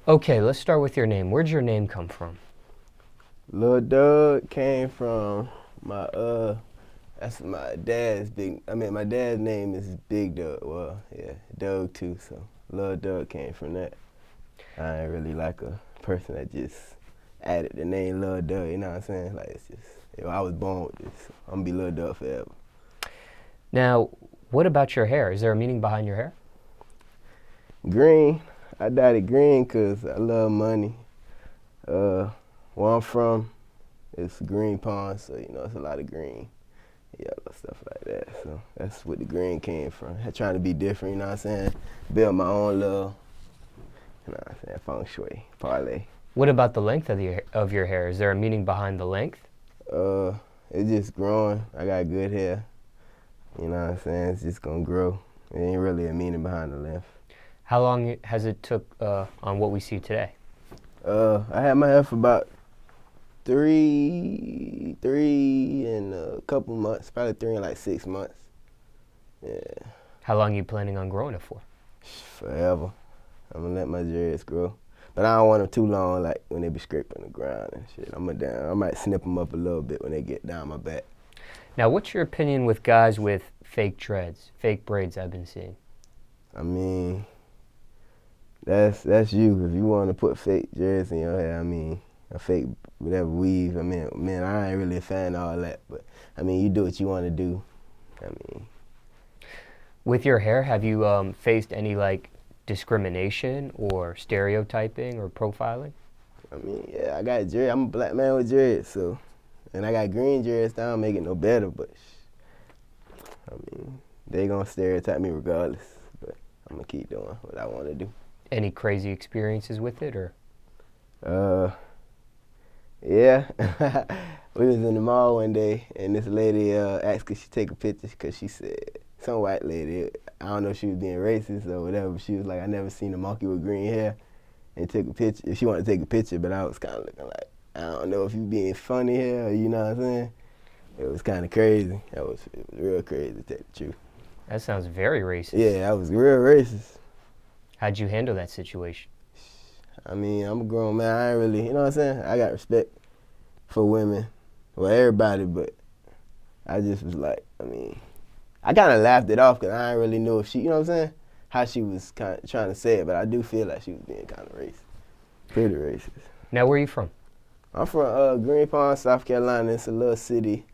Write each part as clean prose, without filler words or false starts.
Okay, let's start with your name. Where'd your name come from? Lil Doug came from my that's my dad's my dad's name is Big Doug. Well, yeah, Doug too. So Lil Doug came from that. I ain't really like a person that just added the name Lil Doug. You know what I'm saying? Like it's just I was born with this. So I'm gonna be Lil Doug forever. Now, what about your hair? Is there a meaning behind your hair? Green. I dyed it green 'cause I love money. Where I'm from, it's green pond, so it's a lot of green, yellow stuff like that. So that's what the green came from. Trying to be different, you know what I'm saying? Build my own little, you know what I'm saying, feng shui, parlay. What about the length of your hair? Is there a meaning behind the length? It's just growing. I got good hair. You know what I'm saying? It's just gonna grow. It ain't really a meaning behind the length. How long has it took on what we see today? I had my hair for about three and a couple months, probably 3 and like 6 months. Yeah. How long are you planning on growing it for? Forever. I'm gonna let my dreads grow. But I don't want them too long, like when they be scraping the ground and shit. I might snip them up a little bit when they get down my back. Now, what's your opinion with guys with fake dreads, fake braids I've been seeing? I mean, that's you. If you want to put fake dreads in your hair, I mean, a fake whatever weave. I mean, man, I ain't really a fan of all that. But I mean, you do what you want to do. I mean, with your hair, have you faced any like discrimination or stereotyping or profiling? I mean, yeah, I got dreads. I'm a black man with dreads, so, and I got green dreads. That don't make it no better, but I mean, they gonna stereotype me regardless. But I'm gonna keep doing what I want to do. Any crazy experiences with it, or? Yeah. We was in the mall one day, and this lady asked if she take a picture because she said, some white lady, I don't know if she was being racist or whatever, but she was like, I never seen a monkey with green hair, and took a picture. She wanted to take a picture, but I was kind of looking like, I don't know if you being funny here, or you know what I'm saying? It was kind of crazy. It was real crazy, to tell the truth. That sounds very racist. Yeah, I was real racist. How'd you handle that situation? I mean, I'm a grown man. I ain't really, you know what I'm saying? I got respect for women, well, everybody, but I just was like, I mean, I kind of laughed it off because I didn't really know if she, you know what I'm saying, how she was kind of trying to say it, but I do feel like she was being kind of racist, pretty racist. Now, where are you from? I'm from Green Pond, South Carolina. It's a little city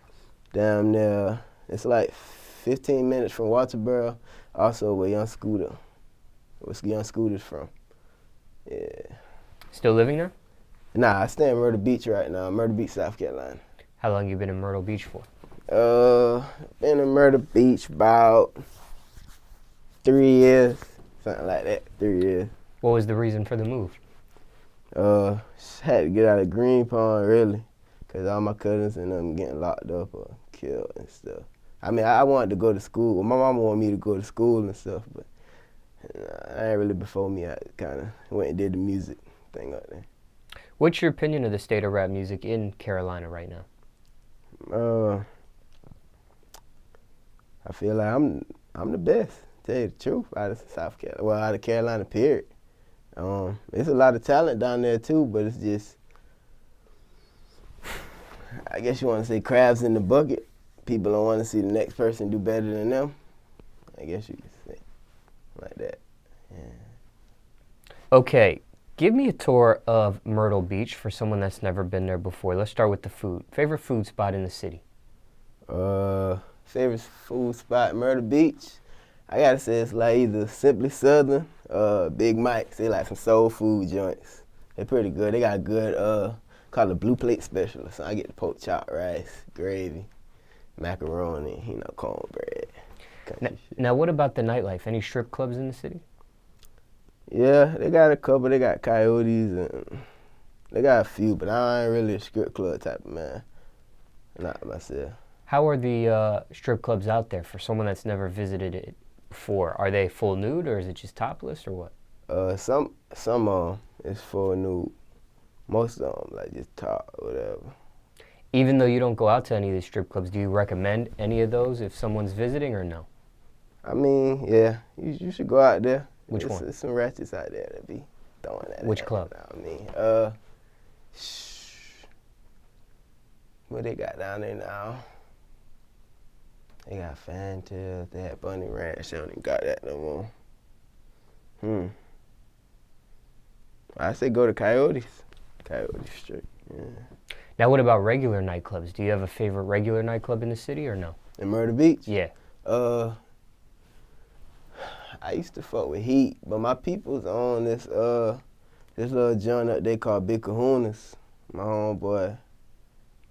down there. It's like 15 minutes from Walterboro, also where Young Scooter's from. Yeah. Still living there? Nah, I stay in Myrtle Beach right now, Myrtle Beach, South Carolina. How long you been in Myrtle Beach for? Been in Myrtle Beach about 3 years, something like that, 3 years. What was the reason for the move? Just had to get out of Green Pond, really, because all my cousins and them getting locked up or killed and stuff. I mean, I wanted to go to school. Well, my mama wanted me to go to school and stuff, but I ain't really before me. I kind of went and did the music thing out there. What's your opinion of the state of rap music in Carolina right now? I feel like I'm the best, to tell you the truth, out of South Carolina. Well, out of Carolina, period. There's a lot of talent down there too, but it's just, I guess you want to say crabs in the bucket. People don't want to see the next person do better than them. I guess you could say like that. Yeah. Okay, give me a tour of Myrtle Beach for someone that's never been there before. Let's start with the food. Favorite food spot in the city? Favorite food spot, Myrtle Beach. I gotta say it's like either Simply Southern, Big Mike's. They like some soul food joints. They're pretty good. They got good, called a blue plate special. So I get the pork chop, rice, gravy, macaroni, cornbread. Now, what about the nightlife? Any strip clubs in the city? Yeah, they got a couple. They got Coyotes and they got a few, but I ain't really a strip club type of man. Not myself. How are the strip clubs out there for someone that's never visited it before? Are they full nude or is it just topless or what? Some of them is full nude. Most of them like just top or whatever. Even though you don't go out to any of these strip clubs, do you recommend any of those if someone's visiting or no? I mean, yeah, you should go out there. Which one? There's some ratchets out there that be throwing that. Which club? I mean, what they got down there now? They got Parental, they had Bunny Ranch, they don't even got that no more. I say go to Coyotes. Coyotes straight, yeah. Now, what about regular nightclubs? Do you have a favorite regular nightclub in the city or no? In Myrtle Beach? Yeah. I used to fuck with Heat, but my people's on this little joint up they called Big Kahunas. My homeboy,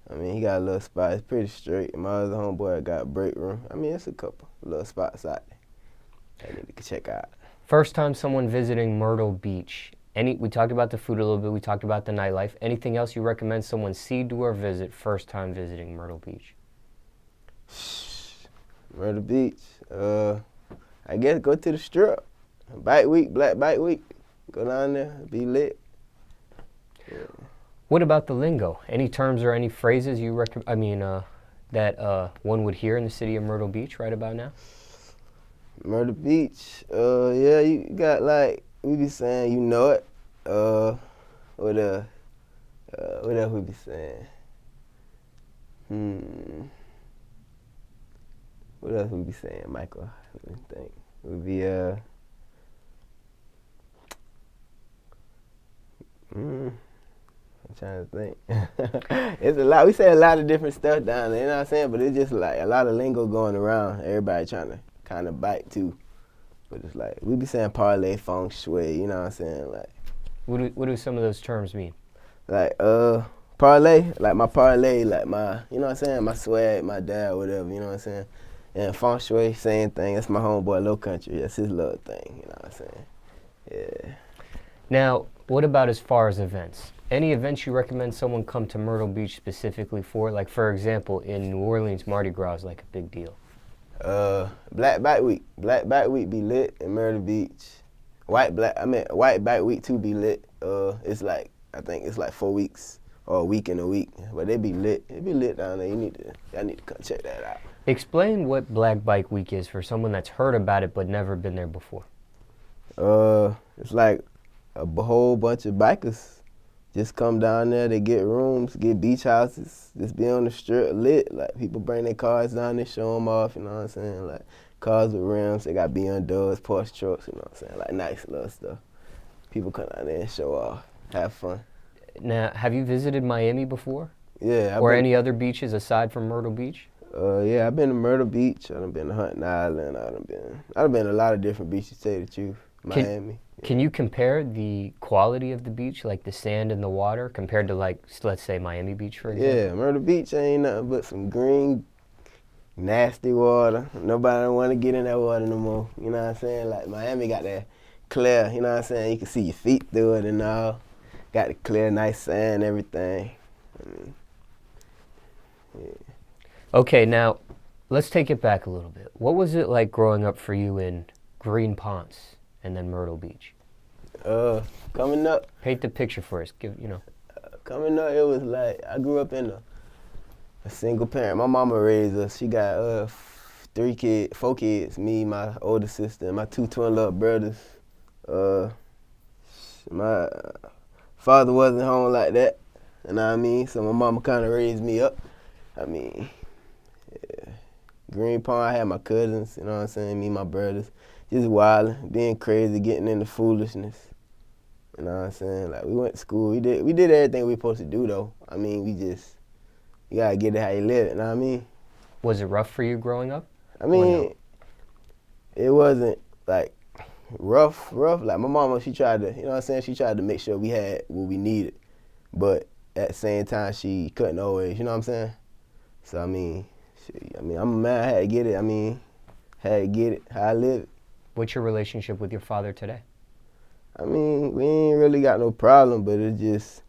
I mean, he got a little spot. It's pretty straight. My other homeboy got a break room. I mean, it's a couple little spots out there I need to check out. First time someone visiting Myrtle Beach. We talked about the food a little bit. We talked about the nightlife. Anything else you recommend someone see, do, or visit first time visiting Myrtle Beach? Myrtle Beach. I guess go to the strip. Bike week, Black Bike week. Go down there, be lit. Yeah. What about the lingo? Any terms or any phrases you that one would hear in the city of Myrtle Beach right about now? Myrtle Beach. Yeah, you got like we be saying, you know it. What else we be saying? What else we be saying, Michael? Let me think. Would be I'm trying to think. It's a lot. We say a lot of different stuff down there, you know what I'm saying? But it's just like a lot of lingo going around. Everybody trying to kind of bite too. But it's like, we be saying parlay, feng shui, you know what I'm saying? Like, what do some of those terms mean? Like, parlay, like my parlay, like my, you know what I'm saying? My swag, my dad, whatever, you know what I'm saying? And feng shui, same thing. That's my homeboy, Low Country. That's his little thing, you know what I'm saying? Yeah. Now, what about as far as events? Any events you recommend someone come to Myrtle Beach specifically for? Like, for example, in New Orleans, Mardi Gras is like a big deal. Black Bike Week. Black Bike Week be lit in Myrtle Beach. White Bike Week too be lit. It's like, I think it's like 4 weeks or a week and a week. But they be lit. It be lit down there. Y'all need to come check that out. Explain what Black Bike Week is for someone that's heard about it but never been there before. It's like a whole bunch of bikers just come down there. They get rooms, get beach houses, just be on the strip lit. Like, people bring their cars down there, show them off, you know what I'm saying? Like, cars with rims, they got BMWs, Porsche trucks, you know what I'm saying? Like, nice little stuff. People come down there and show off, have fun. Now, have you visited Miami before? Yeah. Or any other beaches aside from Myrtle Beach? Yeah, I've been to Myrtle Beach. I've been to Hunting Island. I've been to a lot of different beaches, to tell you the truth. Miami. Can you compare the quality of the beach, like the sand and the water, compared to, like, let's say Miami Beach, for example? Yeah, Myrtle Beach ain't nothing but some green, nasty water. Nobody don't want to get in that water no more. You know what I'm saying? Like, Miami got that clear, you know what I'm saying? You can see your feet through it and all. Got the clear, nice sand, everything. I mean, yeah. Okay, now, let's take it back a little bit. What was it like growing up for you in Green Ponce and then Myrtle Beach? Coming up. Paint the picture for us. Coming up, it was like, I grew up in a single parent. My mama raised us. She got 4 kids, me, my older sister, and my 2 twin little brothers. My father wasn't home like that, you know what I mean? So my mama kind of raised me up. I mean, yeah. Green Pond, I had my cousins, you know what I'm saying? Me, my brothers. Just wilding, being crazy, getting into foolishness. You know what I'm saying? Like, we went to school. We did everything we were supposed to do, though. I mean, you gotta get it how you live it, you know what I mean? Was it rough for you growing up? I mean, it wasn't, like, rough. Like, my mama, she tried to, you know what I'm saying? She tried to make sure we had what we needed. But at the same time, she couldn't always, you know what I'm saying? So, I mean, I'm a man. I had to get it. I mean, had to get it how I live it. What's your relationship with your father today? I mean, we ain't really got no problem, but it just,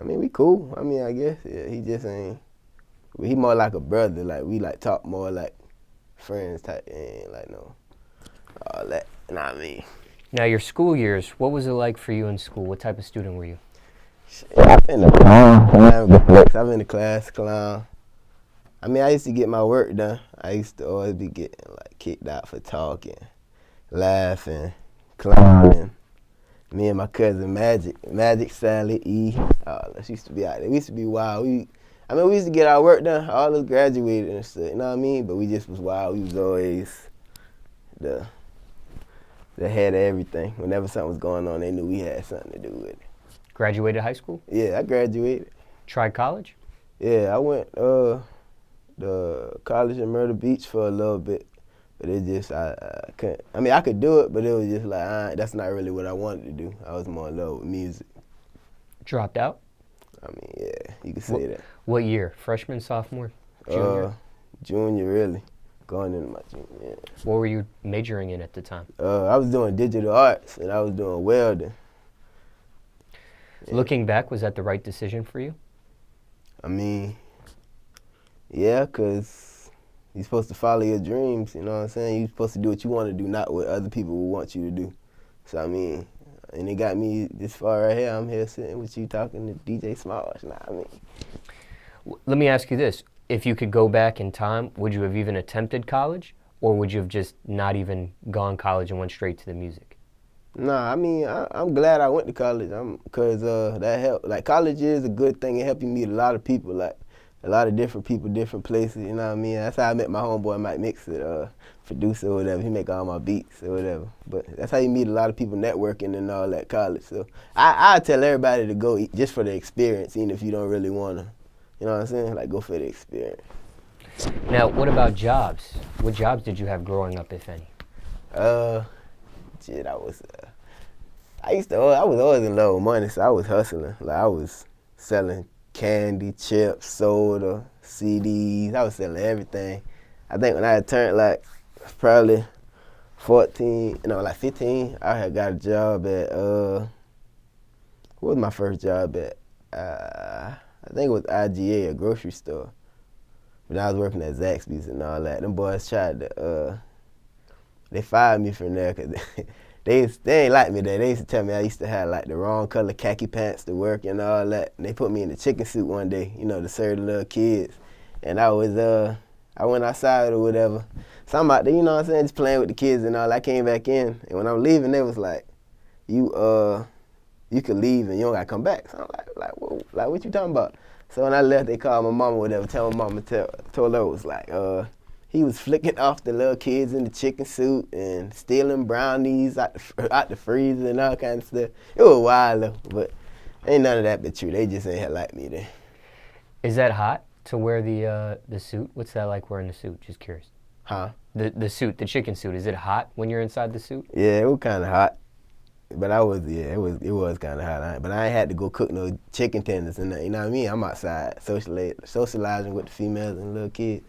I mean, we cool. I mean, I guess, yeah, he just ain't, he more like a brother. Like, we like talk more like friends type, ain't like no, all that, you know what I mean? Now, your school years, what was it like for you in school? What type of student were you? I've been the class clown. I mean, I used to get my work done. I used to always be getting, like, kicked out for talking, laughing, clowning. Me and my cousin Magic, Sally, E. She used to be out there. We used to be wild. We used to get our work done. All of us graduated and stuff, you know what I mean? But we just was wild. We was always the head of everything. Whenever something was going on, they knew we had something to do with it. Graduated high school? Yeah, I graduated. Tried college? Yeah, I went the college in Myrtle Beach for a little bit. But it just, I couldn't. I mean, I could do it, but it was just like, that's not really what I wanted to do. I was more in love with music. Dropped out? I mean, yeah, you could say that. What year? Freshman, sophomore, junior? Junior, really. Going into my junior year. What were you majoring in at the time? I was doing digital arts, and I was doing welding. Yeah. Looking back, was that the right decision for you? I mean, yeah, because you're supposed to follow your dreams, you know what I'm saying? You're supposed to do what you want to do, not what other people will want you to do. So, I mean, and it got me this far right here. I'm here sitting with you talking to DJ Smallz. Let me ask you this. If you could go back in time, would you have even attempted college? Or would you have just not even gone college and went straight to the music? Nah, I mean, I'm glad I went to college because that helped. Like, college is a good thing. It helped you meet a lot of people. Like, a lot of different people, different places, you know what I mean? That's how I met my homeboy, Mike Mixit, producer or whatever. He make all my beats or whatever. But that's how you meet a lot of people networking and all that college. So I tell everybody to go just for the experience, even if you don't really want to. You know what I'm saying? Like, go for the experience. Now, what about jobs? What jobs did you have growing up, if any? I was always in love with money, so I was hustling. Like, I was selling candy, chips, soda, CDs. I was selling everything. I think when I had turned like probably 15, I had got a job at, what was my first job at? I think it was IGA, a grocery store. But I was working at Zaxby's and all that. Them boys tried to, they fired me from there because they ain't like me there. They used to tell me I used to have like the wrong color khaki pants to work and all that. And they put me in the chicken suit one day, to serve the little kids. And I went outside or whatever. So I'm out there, just playing with the kids and all. I came back in, and when I'm leaving, they was like, you could leave and you don't gotta come back. So I'm like, whoa, like what you talking about? So when I left, they called my mama or whatever, told her it was like, he was flicking off the little kids in the chicken suit and stealing brownies out the freezer and all kind of stuff. It was wild though, but ain't none of that but true. They just ain't like me there. Is that hot to wear the suit? What's that like wearing the suit? Just curious. Huh? The suit, the chicken suit. Is it hot when you're inside the suit? Yeah, it was kind of hot. But it was kind of hot. But I ain't had to go cook no chicken tenders and nothing. You know what I mean? I'm outside socializing with the females and little kids.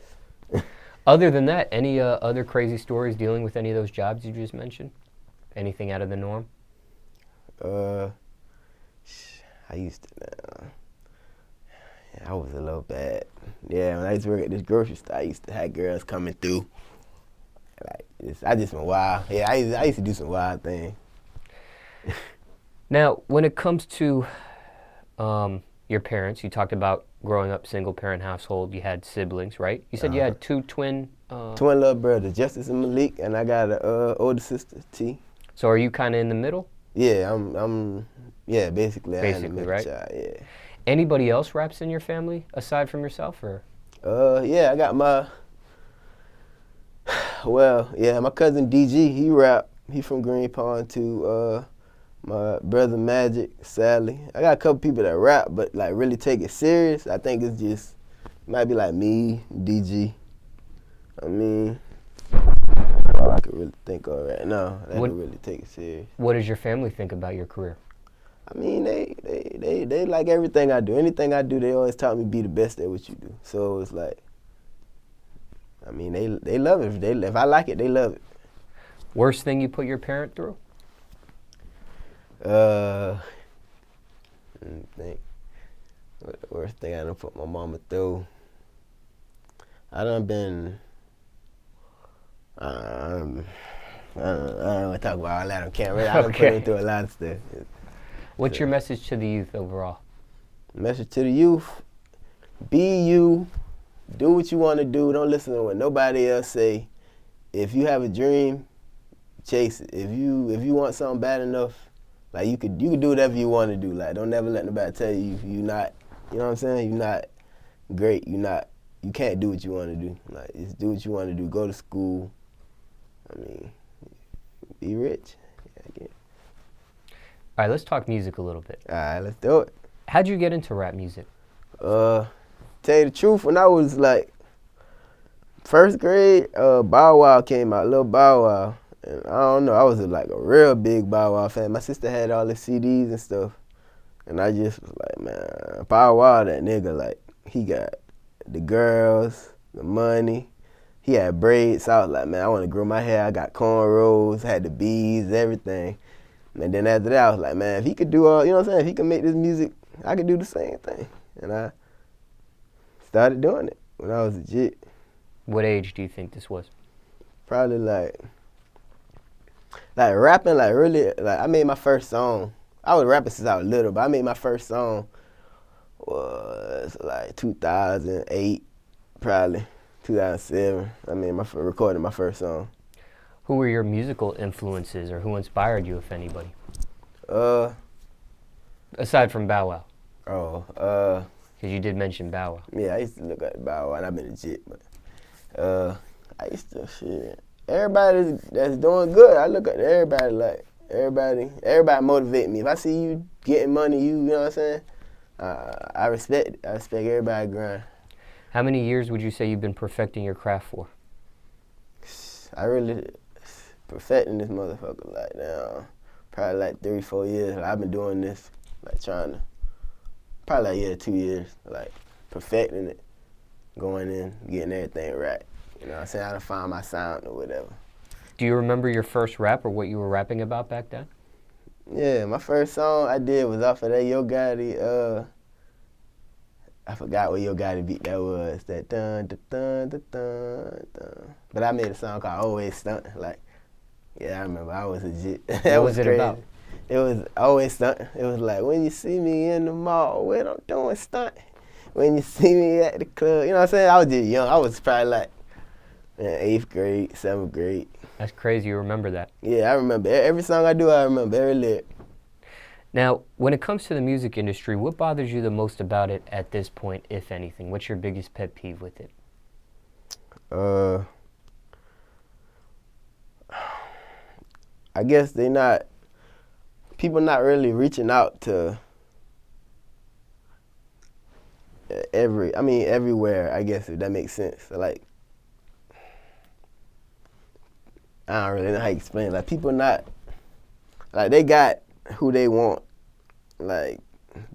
Other than that, any other crazy stories dealing with any of those jobs you just mentioned? Anything out of the norm? I was a little bad. Yeah, when I used to work at this grocery store, I used to have girls coming through. I just went wild. Yeah, I used to do some wild things. Now, when it comes to your parents, you talked about growing up single-parent household. You had siblings, right? You said you had two twin little brothers, Justice and Malik, and I got an older sister, T. So are you kind of in the middle? Yeah, basically. Basically, right? Child, yeah. Anybody else raps in your family aside from yourself, or? Yeah, I got my cousin DG. He rap. He from Green Pond too. My brother Magic, Sally. I got a couple people that rap, but like really take it serious. I think it's just might be like me, DG. I mean, all I could really think of right now. That would really take it serious. What does your family think about your career? I mean, they like everything I do. Anything I do, they always taught me be the best at what you do. So it's like, I mean, they love it. If I like it, they love it. Worst thing you put your parent through? Let me think. What the worst thing I done put my mama through? I done been. I don't want to talk about all that on camera. I done put her through a lot of stuff. What's your message to the youth overall? Message to the youth: be you. Do what you want to do. Don't listen to what nobody else say. If you have a dream, chase it. If you want something bad enough, Like, you could do whatever you want to do. Like, don't never let nobody tell you you not, you know what I'm saying? You're not great. You can't do what you want to do. Like, just do what you want to do. Go to school. I mean, be rich. Yeah, I guess. All right, let's talk music a little bit. All right, let's do it. How'd you get into rap music? Tell you the truth, when I was like first grade, Bow Wow came out, Lil Bow Wow. And I don't know, I was like a real big Bow Wow fan. My sister had all the CDs and stuff. And I just was like, man, Bow Wow, that nigga, like, he got the girls, the money. He had braids. So I was like, man, I want to grow my hair. I got cornrows, had the beads, everything. And then after that, I was like, man, if he could do all, you know what I'm saying? If he could make this music, I could do the same thing. And I started doing it when I was a jit. What age do you think this was? Probably like rapping, like really, like I made my first song. I was rapping since I was little, but I made my first song was like 2008, probably 2007. I made recorded my first song. Who were your musical influences, or who inspired you, if anybody? Aside from Bow Wow. Because you did mention Bow Wow. Yeah, I used to look at Bow Wow, and I've been legit, but I used to, shit. Everybody that's doing good, I look at everybody like, everybody motivate me. If I see you getting money, you know what I'm saying? I respect it. I respect everybody grind. How many years would you say you've been perfecting your craft for? I really perfecting this motherfucker like now, probably like 3-4 years. Like, I've been doing this, like probably like 2 years, like perfecting it, going in, getting everything right. You know what I'm saying? How to find my sound or whatever. Do you remember your first rap or what you were rapping about back then? Yeah, my first song I did was off of that Yo Gotti, I forgot what Yo Gotti beat that was. That dun dun dun dun dun dun. But I made a song called Always Stunt. Like, yeah, I remember. I was legit. What was it crazy. about? It was Always Stunt. It was like, when you see me in the mall, what I'm doing stunt. When you see me at the club, you know what I'm saying? I was just young. I was probably like in 8th grade, 7th grade. That's crazy you remember that. Yeah, I remember. Every song I do, I remember every lyric. Now, when it comes to the music industry, what bothers you the most about it at this point, if anything? What's your biggest pet peeve with it? I guess people not really reaching out to everywhere, I guess, if that makes sense. So, like, I don't really know how to explain it. Like, people not, like, they got who they want, like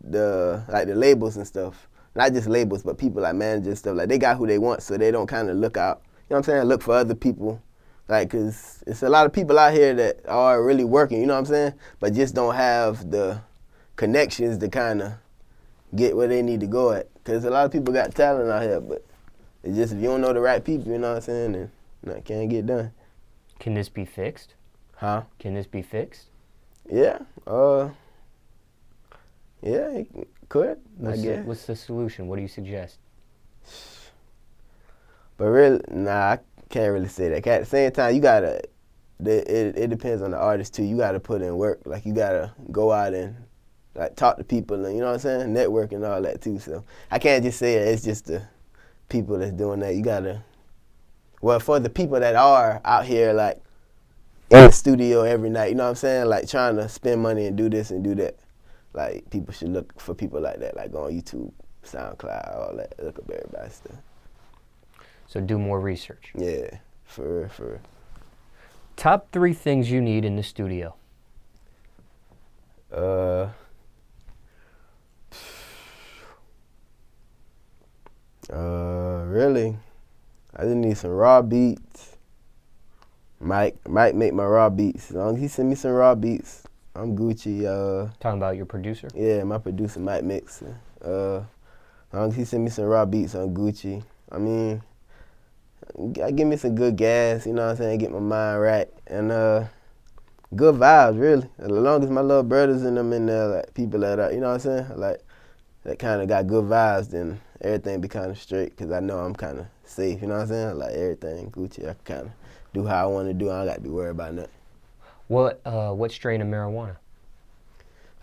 the labels and stuff. Not just labels, but people like managers and stuff. Like, they got who they want, so they don't kind of look out. You know what I'm saying? Look for other people. Like, cause it's a lot of people out here that are really working, you know what I'm saying? But just don't have the connections to kind of get where they need to go at. Cause a lot of people got talent out here, but it's just if you don't know the right people, you know what I'm saying, then it can't get done. Can this be fixed? Huh? Can this be fixed? Yeah. Yeah, it could, I guess. What's the solution? What do you suggest? But really, nah, I can't really say that. At the same time, you gotta, it depends on the artist too. You gotta put in work. Like, you gotta go out and like talk to people and, you know what I'm saying, network and all that too. So I can't just say it's just the people that's doing that. You gotta, well, for the people that are out here like in the studio every night, you know what I'm saying, like trying to spend money and do this and do that. Like, people should look for people like that, like on YouTube, SoundCloud, all that. Look up everybody's stuff. So do more research. Yeah, for Top 3 things you need in the studio. Really, I just need some raw beats. Mike make my raw beats. As long as he send me some raw beats, I'm Gucci. Talking about your producer? Yeah, my producer Mike mix. As long as he send me some raw beats, I'm Gucci. I mean, give me some good gas, you know what I'm saying, get my mind right, and good vibes, really. As long as my little brothers and them in there, like people that are, you know what I'm saying, like that kind of got good vibes, then everything be kind of straight, because I know I'm kind of safe, you know what I'm saying, like everything Gucci, I kind of do how I want to do, I don't got to be worried about nothing. What strain of marijuana?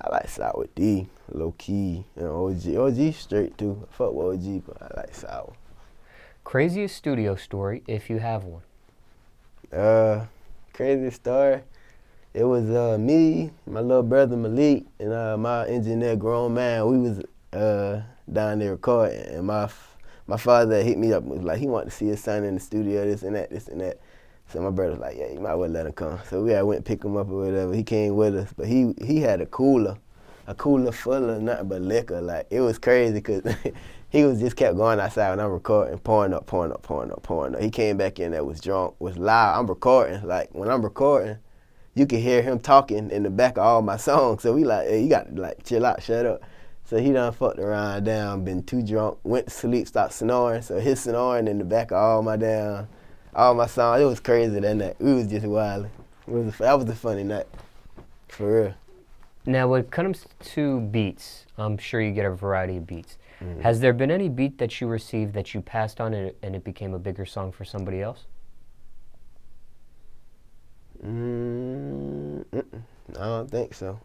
I like Sour D, low key, you know, OG. OG straight too. I fuck with OG, but I like Sour. Craziest studio story, if you have one. Crazy story. It was me, my little brother Malik, and my engineer, grown man. We was down there recording, and my father hit me up and was like, he wanted to see his son in the studio, this and that, this and that. So my brother was like, yeah, you might well let him come. So I went and pick him up or whatever. He came with us, but he had a cooler full of nothing but liquor. Like, it was crazy because he was just kept going outside when I'm recording, pouring up. He came back in there, was drunk, was loud. I'm recording. Like, when I'm recording, you can hear him talking in the back of all my songs. So we like, hey, you got to like chill out, shut up. So he done fucked around down, been too drunk, went to sleep, stopped snoring. So his snoring in the back of all my songs. It was crazy that night. We was just wilding. That was a funny night, for real. Now, when it comes to beats, I'm sure you get a variety of beats. Mm-hmm. Has there been any beat that you received that you passed on and it became a bigger song for somebody else? I don't think so.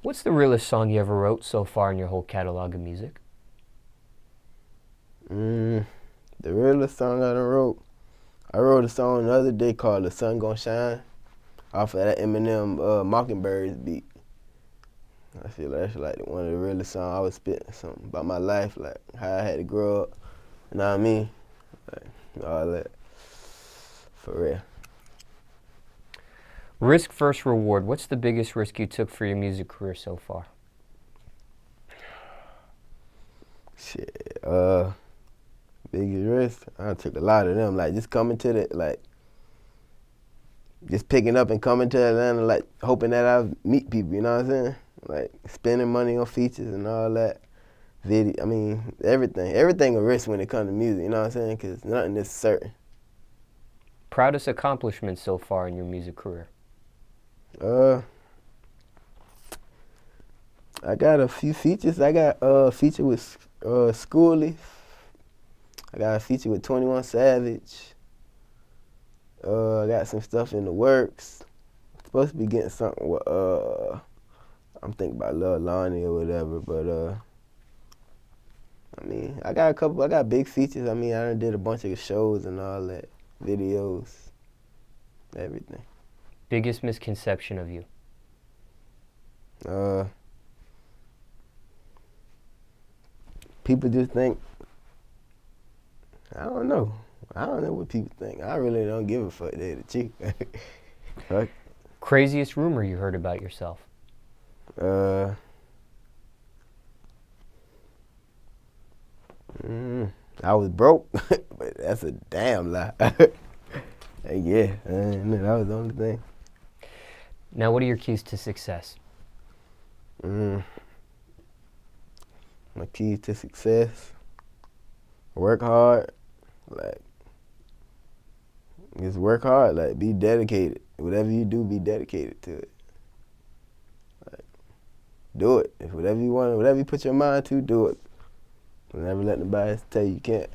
What's the realest song you ever wrote so far in your whole catalog of music? The realest song I wrote a song the other day called "The Sun Gon' Shine" off of that Eminem Mockingbirds beat. I feel like that's like one of the realest songs. I was spitting something about my life, like how I had to grow up, you know what I mean? Like, all that, for real. Risk versus reward. What's the biggest risk you took for your music career so far? Shit, biggest risk? I took a lot of them. Like, just coming to the, like, just picking up and coming to Atlanta, like, hoping that I meet people, you know what I'm saying? Like, spending money on features and all that. Video, I mean, everything. Everything a risk when it comes to music, you know what I'm saying? Because nothing is certain. Proudest accomplishment so far in your music career? I got a few features. I got a feature with Schoolie. I got a feature with 21 Savage. I got some stuff in the works. Supposed to be getting something with I'm thinking about Lil Lonnie or whatever, but I mean, I got big features. I mean, I done did a bunch of shows and all that, videos, everything. Biggest misconception of you? People just think, I don't know what people think. I really don't give a fuck, they the chick. Fuck. Craziest rumor you heard about yourself? I was broke, but that's a damn lie. Yeah, that was the only thing. Now, what are your keys to success? My keys to success: work hard, like, just work hard, like, be dedicated. Whatever you do, be dedicated to it. Like, do it. If whatever you want, whatever you put your mind to, do it. Never let nobody else tell you can't.